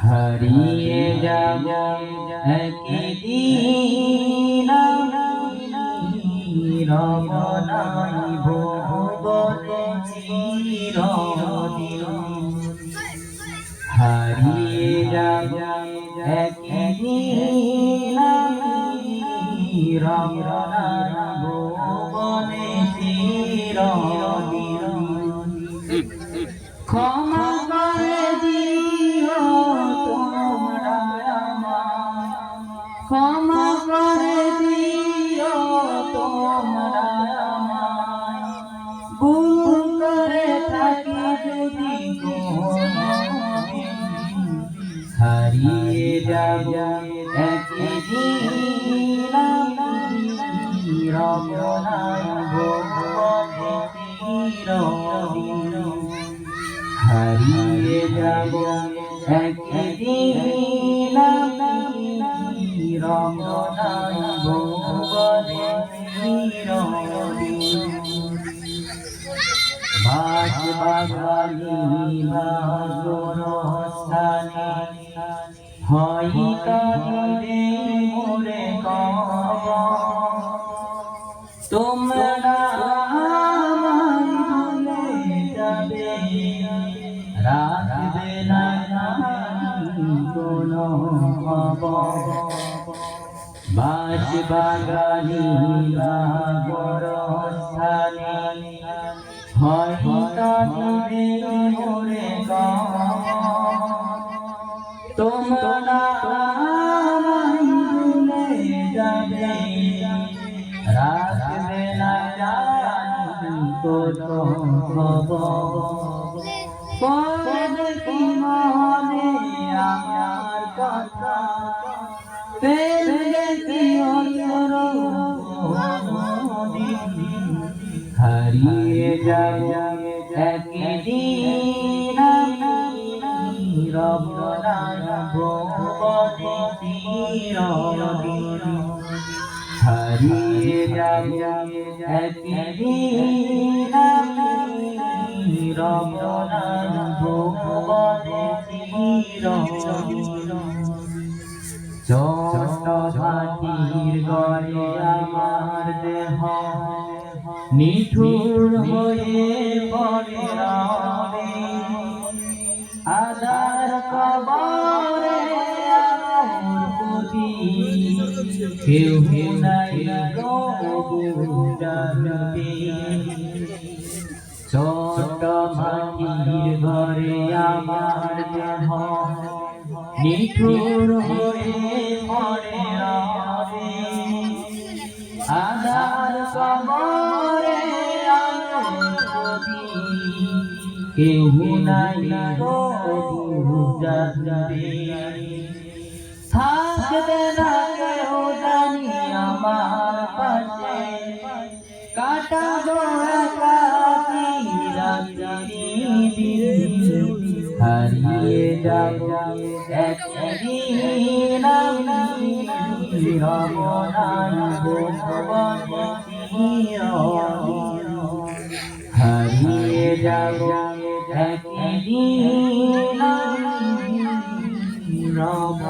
হারিয়ে যাব একদিন রব নাই ভুবনে চিরদিন। হারিয়ে যাব একদিন রব নাই ভুবনে চিরদিন। ক্ষমা করে দিও তোমরা আমায়, ক্ষমা করে দিও তোমরা আমায়, ভুল করে থাকি যদি কোনদিন। হারিয়ে যাব একদিন রব নাই ভুবনে চিরদিন। হারিয়ে যাব একদিন রব নাই ভুবনে চিরদিন। মাঝ বাগানি গোরস্থানে হয়তো দিলে মোরে কবর। তোমরা আমায় ভুলে যাবে, রাখবে না কোনো খবর। বাঁশ বাগানি গোরস্থানে হয়তো দিলে মোরে কবর। তোমরা আমায় ভুলে যাবে, রাখবে না কোনো খবর। পড়বে কি মনে আমার কথা, ফেলবে কি দিন। হারিয়ে যাব একদিন রব নাই ভুবনে চিরদিন। হারিয়ে যাব একদিন রব নাই ভুবনে চিরদিন। ছোট মাটির ঘরে আমার দেহ নিঠুর হয়ে পড়ে রবে। আধার কবরে আমার প্রতি কেউ নাই জানতে। ছোট মাটির ঘরে আমার দেহ নিঠুর হয়ে পড়ে রবে। আধার কবরে আমার প্রতি কেউ নাই জানতে। থাকবে না কেউ জানি আমার পাশে, কাটাবো একা দিন। হারিয়ে যাব একদিন রব নাই ভুবনে চিরদিন। হারিয়ে যাব একদিন রব